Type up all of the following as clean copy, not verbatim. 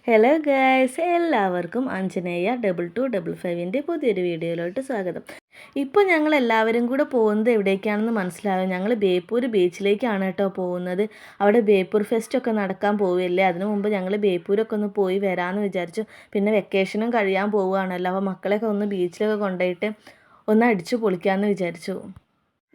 Hello guys, എല്ലാവർക്കും അഞ്ജനേയ 2255 പുതിയൊരു വീഡിയോയിലോട്ട് സ്വാഗതം. ഇപ്പോൾ ഞങ്ങൾ എല്ലാവരും കൂടെ പോകുന്നത് എവിടേക്കാണെന്ന് മനസ്സിലാവും. ഞങ്ങൾ ബേപ്പൂർ ബീച്ചിലേക്കാണ് കേട്ടോ പോകുന്നത്. അവിടെ ബേപ്പൂർ ഫെസ്റ്റ് ഒക്കെ നടക്കാൻ പോവുകയല്ലേ. അതിനു മുമ്പ് ഞങ്ങൾ ബേപ്പൂരൊക്കെ ഒന്ന് പോയി വരാമെന്ന് വിചാരിച്ചു. പിന്നെ വെക്കേഷനും കഴിയാൻ പോവുകയാണല്ലോ, അപ്പോൾ മക്കളെയൊക്കെ ഒന്ന് ബീച്ചിലൊക്കെ കൊണ്ടുപോയിട്ട് ഒന്ന് അടിച്ചു പൊളിക്കാമെന്ന് വിചാരിച്ചു.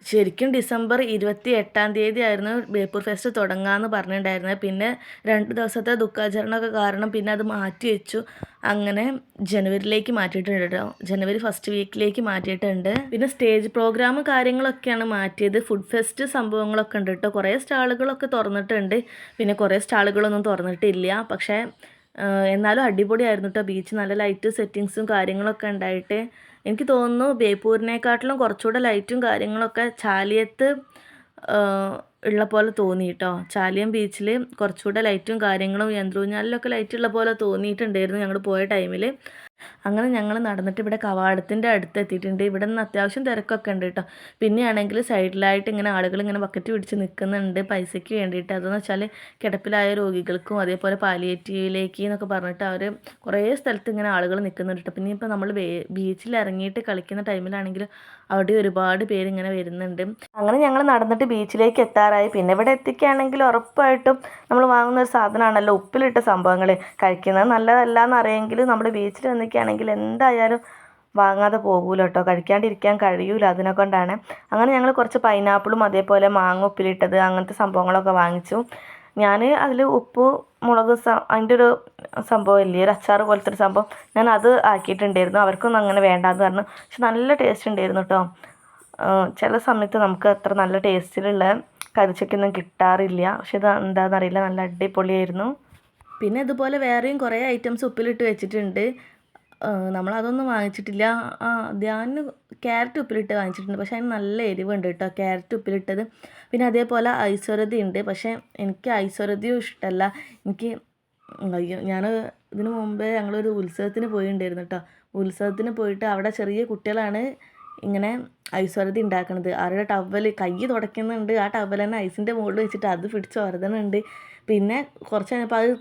ശരിക്കും ഡിസംബർ 28 ആയിരുന്നു ബേപ്പൂർ ഫെസ്റ്റ് തുടങ്ങാമെന്ന് പറഞ്ഞിട്ടുണ്ടായിരുന്നത്. പിന്നെ 2 ദിവസത്തെ ദുഃഖാചരണമൊക്കെ കാരണം പിന്നെ അത് മാറ്റി വെച്ചു. അങ്ങനെ ജനുവരിയിലേക്ക് മാറ്റിയിട്ടുണ്ട് കേട്ടോ. ജനുവരി ഫസ്റ്റ് വീക്കിലേക്ക് മാറ്റിയിട്ടുണ്ട്. പിന്നെ സ്റ്റേജ് പ്രോഗ്രാമും കാര്യങ്ങളൊക്കെയാണ് മാറ്റിയത്. ഫുഡ് ഫെസ്റ്റ് സംഭവങ്ങളൊക്കെ ഉണ്ട് കേട്ടോ. കുറേ സ്റ്റാളുകളൊക്കെ തുറന്നിട്ടുണ്ട്, പിന്നെ കുറേ സ്റ്റാളുകളൊന്നും തുറന്നിട്ടില്ല. പക്ഷേ എന്നാലും അടിപൊളിയായിരുന്നു കേട്ടോ. ബീച്ച് നല്ല ലൈറ്റ് സെറ്റിങ്സും കാര്യങ്ങളൊക്കെ ഉണ്ടായിട്ട് എനിക്ക് തോന്നുന്നു ബേപ്പൂരിനെക്കാട്ടിലും കുറച്ചുകൂടെ ലൈറ്റും കാര്യങ്ങളൊക്കെ ചാലിയത്ത് ഉള്ള പോലെ തോന്നി കേട്ടോ. ചാലിയം ബീച്ചിൽ കുറച്ചുകൂടെ ലൈറ്റും കാര്യങ്ങളും യന്ത്രൂഞ്ഞാലിലൊക്കെ ലൈറ്റുള്ള പോലെ തോന്നിയിട്ടുണ്ടായിരുന്നു ഞങ്ങൾ പോയ ടൈമിൽ. അങ്ങനെ ഞങ്ങൾ നടന്നിട്ട് ഇവിടെ കവാടത്തിൻ്റെ അടുത്ത് എത്തിയിട്ടുണ്ട്. ഇവിടെ നിന്ന് അത്യാവശ്യം തിരക്കൊക്കെ ഉണ്ട് കേട്ടോ. പിന്നെയാണെങ്കിൽ സൈഡിലായിട്ട് ഇങ്ങനെ ആളുകൾ ഇങ്ങനെ ബക്കറ്റ് പിടിച്ച് നിൽക്കുന്നുണ്ട് പൈസയ്ക്ക് വേണ്ടിയിട്ട്. അതെന്ന് വെച്ചാൽ കിടപ്പിലായ രോഗികൾക്കും അതേപോലെ പാലിയേറ്റീവിലേക്ക് എന്നൊക്കെ പറഞ്ഞിട്ട് അവർ കുറേ സ്ഥലത്ത് ഇങ്ങനെ ആളുകൾ നിൽക്കുന്നുണ്ട് കേട്ടോ. പിന്നെ ഇപ്പോൾ നമ്മൾ ബീച്ചിൽ ഇറങ്ങിയിട്ട് കളിക്കുന്ന ടൈമിലാണെങ്കിൽ അവിടെ ഒരുപാട് പേരിങ്ങനെ വരുന്നുണ്ട്. അങ്ങനെ ഞങ്ങൾ നടന്നിട്ട് ബീച്ചിലേക്ക് എത്താറായി. പിന്നെ ഇവിടെ എത്തിക്കുകയാണെങ്കിൽ ഉറപ്പായിട്ടും നമ്മൾ വാങ്ങുന്ന ഒരു സാധനമാണല്ലോ ഉപ്പിലിട്ട സംഭവങ്ങൾ. കഴിക്കുന്നത് നല്ലതല്ല എന്നറിയെങ്കിലും നമ്മൾ ബീച്ചിൽ വന്നിരിക്കുകയാണെങ്കിൽ എന്തായാലും വാങ്ങാതെ പോകൂല കേട്ടോ. കഴിക്കാണ്ടിരിക്കാൻ കഴിയൂല, അതിനെ കൊണ്ടാണ്. അങ്ങനെ ഞങ്ങൾ കുറച്ച് പൈനാപ്പിളും അതേപോലെ മാങ്ങ ഉപ്പിലിട്ടത് അങ്ങനത്തെ സംഭവങ്ങളൊക്കെ വാങ്ങിച്ചു. ഞാൻ അതിൽ ഉപ്പ് മുളക് അതിൻ്റെ ഒരു സംഭവം ഇല്ലേ, ഒരു അച്ചാർ പോലത്തെ ഒരു സംഭവം, ഞാൻ അത് ആക്കിയിട്ടുണ്ടായിരുന്നു. അവർക്കൊന്നും അങ്ങനെ വേണ്ടാന്ന് പറഞ്ഞു. പക്ഷെ നല്ല ടേസ്റ്റ് ഉണ്ടായിരുന്നു കേട്ടോ. ചില സമയത്ത് നമുക്ക് അത്ര നല്ല ടേസ്റ്റിലുള്ള കരിച്ചക്കൊന്നും കിട്ടാറില്ല. പക്ഷെ ഇത് എന്താണെന്നറിയില്ല, നല്ല അടിപൊളിയായിരുന്നു. പിന്നെ ഇതുപോലെ വേറെയും കുറേ ഐറ്റംസ് ഉപ്പിലിട്ട് വെച്ചിട്ടുണ്ട്. നമ്മളതൊന്നും വാങ്ങിച്ചിട്ടില്ല. ഞാൻ ക്യാരറ്റ് ഉപ്പിലിട്ട് വാങ്ങിച്ചിട്ടുണ്ട്. പക്ഷേ അതിന് നല്ല എരിവുണ്ട് കേട്ടോ ക്യാരറ്റ് ഉപ്പിലിട്ടത്. പിന്നെ അതേപോലെ ഐശ്വര്യതി ഉണ്ട്. പക്ഷേ എനിക്ക് ഐശ്വര്യതിയും ഇഷ്ടമല്ല. എനിക്ക് ഞാൻ ഇതിനു മുമ്പേ ഞങ്ങളൊരു ഉത്സവത്തിന് പോയിട്ടുണ്ടായിരുന്നു കേട്ടോ. ഉത്സവത്തിന് പോയിട്ട് അവിടെ ചെറിയ കുട്ടികളാണ് ഇങ്ങനെ ഐശ്വര്യതി ഉണ്ടാക്കണത്. അവരുടെ ടവൽ കൈ തുടയ്ക്കുന്നുണ്ട്, ആ ടവൽ തന്നെ ഐസിൻ്റെ മുകളിൽ വെച്ചിട്ട് അത് പിടിച്ച് വരതുന്നുണ്ട്. പിന്നെ കുറച്ച് കഴിഞ്ഞപ്പോൾ അത്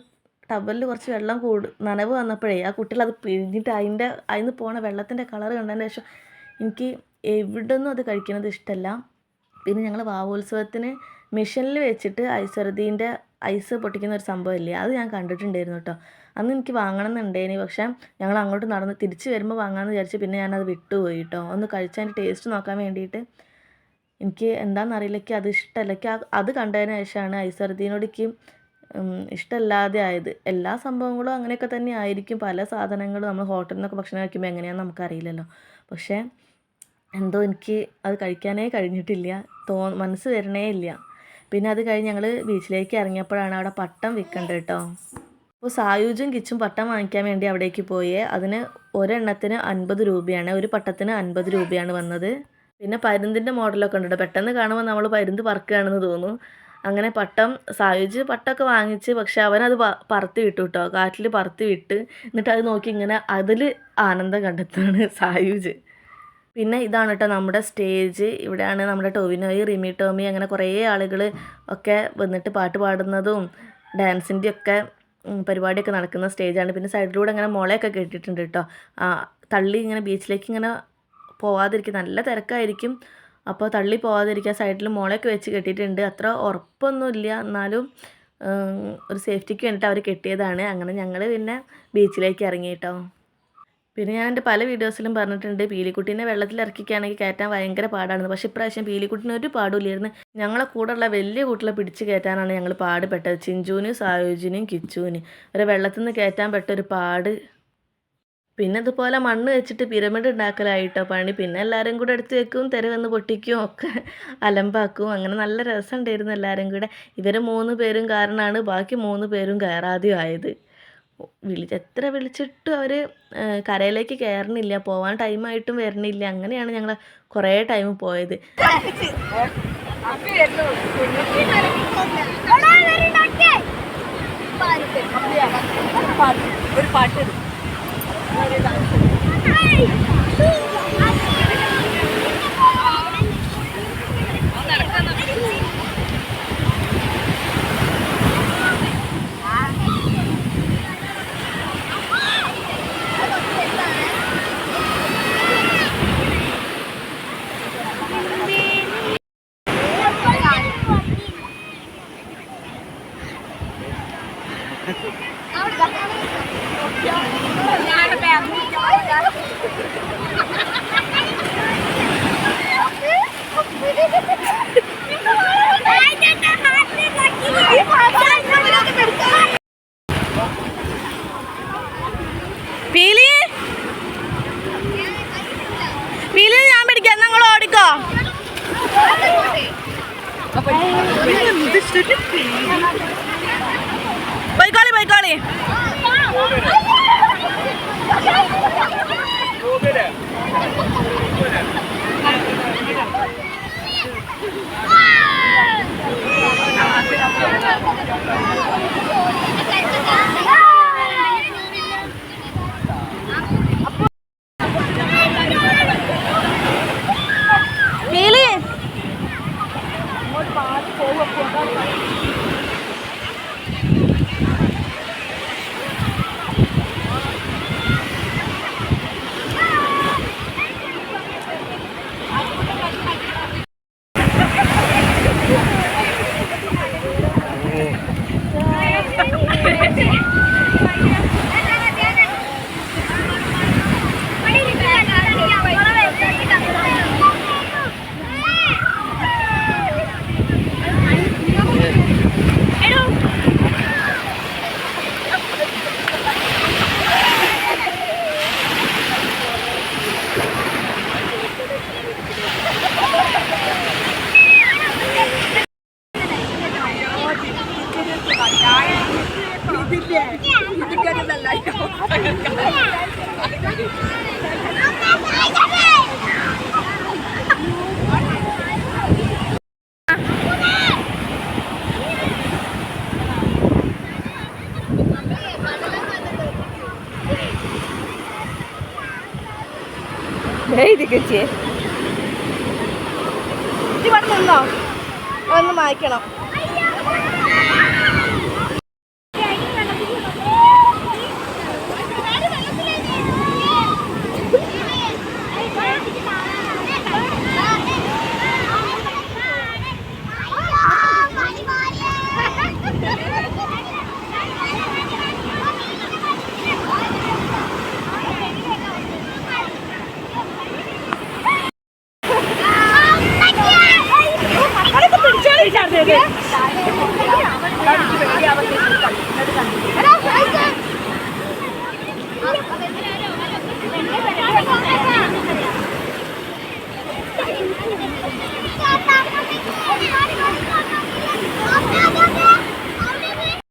ടവലിൽ കുറച്ച് വെള്ളം നനവ് വന്നപ്പോഴേ ആ കുട്ടികൾ അത് പിഴിഞ്ഞിട്ട് അതിന് പോണ വെള്ളത്തിൻ്റെ കളർ കണ്ടതിന് ശേഷം എനിക്ക് എവിടുന്നും അത് കഴിക്കുന്നത് ഇഷ്ടമല്ല. പിന്നെ ഞങ്ങൾ വാവോത്സവത്തിന് മെഷീനിൽ വെച്ചിട്ട് ഐശ്വര്യതീൻ്റെ ഐസ് പൊട്ടിക്കുന്ന ഒരു സംഭവമില്ലേ, അത് ഞാൻ കണ്ടിട്ടുണ്ടായിരുന്നു കേട്ടോ. അന്ന് എനിക്ക് വാങ്ങണം എന്നുണ്ടായിന്. പക്ഷേ ഞങ്ങൾ അങ്ങോട്ട് നടന്ന് തിരിച്ച് വരുമ്പോൾ വാങ്ങാമെന്ന് വിചാരിച്ച് പിന്നെ ഞാനത് വിട്ടുപോയി കേട്ടോ. ഒന്ന് കഴിച്ചതിൻ്റെ ടേസ്റ്റ് നോക്കാൻ വേണ്ടിയിട്ട്. എനിക്ക് എന്താണെന്നറിയില്ല, എനിക്ക് അത് ഇഷ്ടമല്ല. എനിക്ക് അത് കണ്ടതിന് ശേഷമാണ് ഐശ്വര്യതീനോടേക്ക് ഇഷ്ടമല്ലാതെ ആയത്. എല്ലാ സംഭവങ്ങളും അങ്ങനെയൊക്കെ തന്നെ ആയിരിക്കും. പല സാധനങ്ങളും നമ്മൾ ഹോട്ടലിൽ നിന്നൊക്കെ ഭക്ഷണം കഴിക്കുമ്പോൾ എങ്ങനെയാണെന്ന് നമുക്കറിയില്ലല്ലോ. പക്ഷേ എന്തോ എനിക്ക് അത് കഴിക്കാനേ കഴിഞ്ഞിട്ടില്ല, മനസ്സ് വരണേ ഇല്ല. പിന്നെ അത് കഴിഞ്ഞ് ഞങ്ങൾ ബീച്ചിലേക്ക് ഇറങ്ങിയപ്പോഴാണ് അവിടെ പട്ടം വിൽക്കേണ്ടത് കേട്ടോ. അപ്പോൾ സായൂജും കിച്ചും പട്ടം വാങ്ങിക്കാൻ വേണ്ടി അവിടേക്ക് പോയേ. അതിന് ഒരെണ്ണത്തിന് 50 രൂപയാണ്, ഒരു പട്ടത്തിന് 50 രൂപയാണ് വന്നത്. പിന്നെ പരുന്തിൻ്റെ മോഡലൊക്കെ ഉണ്ട് കേട്ടോ. പെട്ടെന്ന് കാണുമ്പോൾ നമ്മൾ പരുന്ത് പറക്കുകയാണെന്ന് തോന്നും. അങ്ങനെ സായുജ് പട്ടമൊക്കെ വാങ്ങിച്ച്, പക്ഷെ അവനത് പറത്തി വിട്ടു കേട്ടോ. കാറ്റിൽ പറത്തി വിട്ട് എന്നിട്ട് അത് നോക്കി ഇങ്ങനെ അതിൽ ആനന്ദം കണ്ടെത്തുകയാണ് സായുജ്. പിന്നെ ഇതാണ് കേട്ടോ നമ്മുടെ സ്റ്റേജ്. ഇവിടെയാണ് നമ്മുടെ ടോവിനോയ്, റിമി ടോമി അങ്ങനെ കുറേ ആളുകൾ ഒക്കെ വന്നിട്ട് പാട്ട് പാടുന്നതും ഡാൻസിൻ്റെ ഒക്കെ പരിപാടിയൊക്കെ നടക്കുന്ന സ്റ്റേജാണ്. പിന്നെ സൈഡിലൂടെ അങ്ങനെ മുളയൊക്കെ കെട്ടിയിട്ടുണ്ട് കേട്ടോ. തള്ളി ഇങ്ങനെ ബീച്ചിലേക്ക് ഇങ്ങനെ പോവാതിരിക്കും, നല്ല തിരക്കായിരിക്കും. അപ്പോൾ തള്ളി പോവാതിരിക്കാൻ സൈഡിൽ മുളയൊക്കെ വെച്ച് കെട്ടിയിട്ടുണ്ട്. അത്ര ഉറപ്പൊന്നുമില്ല, എന്നാലും ഒരു സേഫ്റ്റിക്ക് വേണ്ടിയിട്ട് അവർ കെട്ടിയതാണ്. അങ്ങനെ ഞങ്ങൾ പിന്നെ ബീച്ചിലേക്ക് ഇറങ്ങി കേട്ടോ. പിന്നെ ഞാൻ എൻ്റെ പല വീഡിയോസിലും പറഞ്ഞിട്ടുണ്ട്, പീലിക്കുട്ടീനെ വെള്ളത്തിൽ ഇറക്കിക്കുകയാണെങ്കിൽ കയറ്റാൻ ഭയങ്കര പാടാണ്. പക്ഷേ ഇപ്രാവശ്യം പീലിക്കുട്ടീനെ ഒരു പാടുമില്ലായിരുന്നു. ഞങ്ങളെ കൂടെയുള്ള വലിയ കുട്ടികളെ പിടിച്ച് കയറ്റാനാണ് ഞങ്ങൾ പാടുപെട്ടത്. ചിഞ്ചുവിനും സായുജിനും കിച്ചുവിനും ഒരു വെള്ളത്തിൽ നിന്ന് കയറ്റാൻ പെട്ടൊരു പാട്. പിന്നെ ഇതുപോലെ മണ്ണ് വെച്ചിട്ട് പിരമിഡ് ഉണ്ടാക്കലായിട്ടോ പണി. പിന്നെ എല്ലാവരും കൂടെ എടുത്ത് വെക്കും, തെരുവെന്ന് പൊട്ടിക്കും, ഒക്കെ അലമ്പാക്കും. അങ്ങനെ നല്ല രസമുണ്ടായിരുന്നു എല്ലാവരും കൂടെ. ഇവർ 3 പേരും കാരണമാണ് ബാക്കി 3 പേരും കയറാതെയും ആയത്. എത്ര വിളിച്ചിട്ടും അവർ കരയിലേക്ക് കയറണില്ല, പോവാൻ ടൈമായിട്ടും വരണില്ല. അങ്ങനെയാണ് ഞങ്ങൾ കുറേ ടൈം പോയത്. ഒരു പാട്ട് പീലി പീലി ഞാൻ പിടിക്കാം, നിങ്ങൾ ഓടിക്കോ. പോയിക്കോളി പോയിക്കോളി. ചേച്ചി ഇവിടെ നിന്നോ, ഒന്ന് മായ്ക്കണം.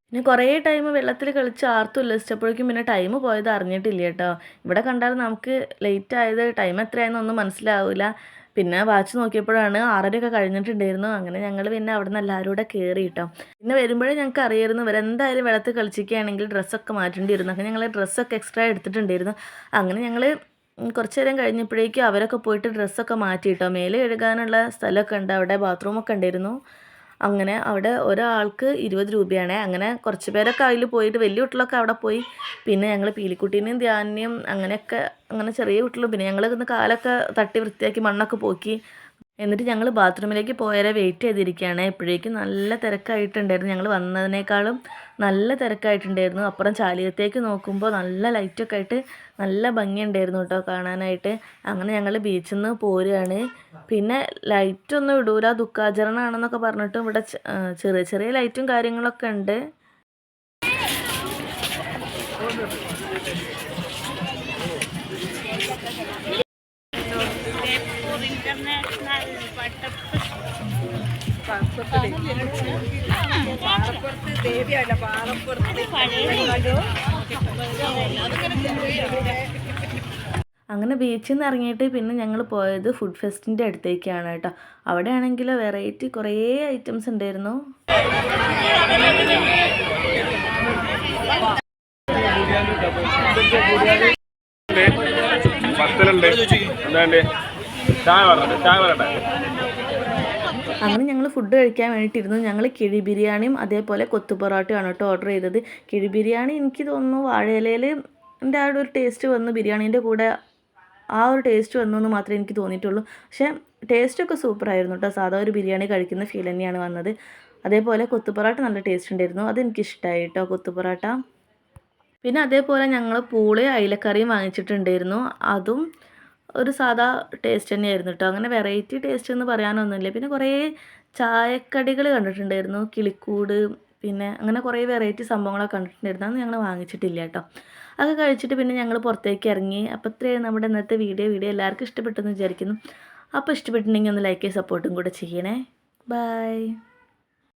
പിന്നെ കുറേ ടൈം വെള്ളത്തിൽ കളിച്ച് ആർത്തും ഉല്ലസിച്ചപ്പോഴേക്കും പിന്നെ ടൈം പോയത് അറിഞ്ഞിട്ടില്ല കേട്ടോ. ഇവിടെ കണ്ടാൽ നമുക്ക് ലേറ്റ് ആയത് ടൈം എത്രയാണെന്നൊന്നും മനസ്സിലാവില്ല. പിന്നെ വാച്ച് നോക്കിയപ്പോഴാണ് 6:30 കഴിഞ്ഞിട്ടുണ്ടായിരുന്നു. അങ്ങനെ ഞങ്ങൾ പിന്നെ അവിടെ നിന്ന് എല്ലാവരും കൂടെ കയറി കേട്ടോ. പിന്നെ വരുമ്പോഴേ ഞങ്ങൾക്ക് അറിയായിരുന്നു ഇവരെന്തായാലും വെള്ളത്തിൽ കളിച്ചിരിക്കുകയാണെങ്കിൽ ഡ്രസ്സൊക്കെ മാറ്റേണ്ടിയിരുന്നു. അങ്ങനെ ഞങ്ങൾ ഡ്രസ്സൊക്കെ എക്സ്ട്രാ എടുത്തിട്ടുണ്ടായിരുന്നു. അങ്ങനെ ഞങ്ങൾ കുറച്ച് നേരം കഴിഞ്ഞപ്പോഴേക്കും അവരൊക്കെ പോയിട്ട് ഡ്രസ്സൊക്കെ മാറ്റി കേട്ടോ. മേലെ കഴുകാനുള്ള സ്ഥലമൊക്കെ ഉണ്ട്, അവിടെ ബാത്റൂമൊക്കെ ഉണ്ടായിരുന്നു. അങ്ങനെ അവിടെ ഒരാൾക്ക് 20 രൂപയാണ്. അങ്ങനെ കുറച്ച് പേരൊക്കെ അതിൽ പോയിട്ട് വലിയ കുട്ടികളൊക്കെ അവിടെ പോയി. പിന്നെ ഞങ്ങൾ പീലിക്കുട്ടീനെയും ധ്യാനിനെയും അങ്ങനെയൊക്കെ അങ്ങനെ ചെറിയ കുട്ടികളും പിന്നെ ഞങ്ങൾ ഇന്ന് കാലൊക്കെ തട്ടി വൃത്തിയാക്കി മണ്ണൊക്കെ പോക്കി. എന്നിട്ട് ഞങ്ങൾ ബാത്റൂമിലേക്ക് പോയാൽ വെയിറ്റ് ചെയ്തിരിക്കുകയാണ്. എപ്പോഴേക്കും നല്ല തിരക്കായിട്ടുണ്ടായിരുന്നു. ഞങ്ങൾ വന്നതിനേക്കാളും നല്ല തിരക്കായിട്ടുണ്ടായിരുന്നു. അപ്പുറം ചാലിയത്തേക്ക് നോക്കുമ്പോൾ നല്ല ലൈറ്റൊക്കെ ആയിട്ട് നല്ല ഭംഗിയുണ്ടായിരുന്നു കേട്ടോ കാണാനായിട്ട്. അങ്ങനെ ഞങ്ങൾ ബീച്ചിൽ നിന്ന് പോരുകയാണ്. പിന്നെ ലൈറ്റൊന്നും ഇടൂല, ദുഃഖാചരണമാണെന്നൊക്കെ പറഞ്ഞിട്ടും ഇവിടെ ചെറിയ ചെറിയ ലൈറ്റും കാര്യങ്ങളൊക്കെ ഉണ്ട്. അങ്ങനെ ബീച്ചിൽ നിന്ന് ഇറങ്ങിയിട്ട് പിന്നെ ഞങ്ങൾ പോയത് ഫുഡ് ഫെസ്റ്റിൻ്റെ അടുത്തേക്കാണ് കേട്ടോ. അവിടെ ആണെങ്കിൽ വെറൈറ്റി കുറേ ഐറ്റംസ് ഉണ്ടായിരുന്നു. അങ്ങനെ ഞങ്ങൾ ഫുഡ് കഴിക്കാൻ വേണ്ടിയിട്ടിരുന്നു. ഞങ്ങൾ കിഴി ബിരിയാണിയും അതേപോലെ കൊത്തു പൊറോട്ടയാണ് കേട്ടോ ഓർഡർ ചെയ്തത്. കിഴി ബിരിയാണി എനിക്ക് തോന്നുന്നു വാഴയിലയിൽ എൻ്റെ ആ ഒരു ടേസ്റ്റ് വന്നു, ബിരിയാണീൻ്റെ കൂടെ ആ ഒരു ടേസ്റ്റ് വന്നു എന്ന് മാത്രമേ എനിക്ക് തോന്നിയിട്ടുള്ളൂ. പക്ഷേ ടേസ്റ്റൊക്കെ സൂപ്പറായിരുന്നു കേട്ടോ. സാധാ ഒരു ബിരിയാണി കഴിക്കുന്ന ഫീൽ തന്നെയാണ് വന്നത്. അതേപോലെ കൊത്തു പൊറോട്ട നല്ല ടേസ്റ്റ് ഉണ്ടായിരുന്നു, അതെനിക്കിഷ്ടമായി കേട്ടോ കൊത്തു പൊറോട്ട. പിന്നെ അതേപോലെ ഞങ്ങൾ പൂള് അയിലക്കറിയും വാങ്ങിച്ചിട്ടുണ്ടായിരുന്നു. അതും ഒരു സാധാ ടേസ്റ്റ് തന്നെയായിരുന്നു കേട്ടോ. അങ്ങനെ വെറൈറ്റി ടേസ്റ്റ് എന്ന് പറയാനൊന്നുമില്ല. പിന്നെ കുറേ ചായക്കടികൾ കണ്ടിട്ടുണ്ടായിരുന്നു. കിളിക്കൂട് പിന്നെ അങ്ങനെ കുറേ വെറൈറ്റി സംഭവങ്ങളൊക്കെ കണ്ടിട്ടുണ്ടായിരുന്നു. അതൊന്നും ഞങ്ങൾ വാങ്ങിച്ചിട്ടില്ല കേട്ടോ. അതൊക്കെ കഴിച്ചിട്ട് പിന്നെ ഞങ്ങൾ പുറത്തേക്ക് ഇറങ്ങി. അപ്പോൾ ഇത്രയാണ് നമ്മുടെ ഇന്നത്തെ വീഡിയോ എല്ലാവർക്കും ഇഷ്ടപ്പെട്ടെന്ന് വിചാരിക്കുന്നു. അപ്പോൾ ഇഷ്ടപ്പെട്ടിട്ടുണ്ടെങ്കിൽ ഒന്ന് ലൈക്ക് ചെയ്ത് സപ്പോർട്ടും കൂടെ ചെയ്യണേ. ബൈ.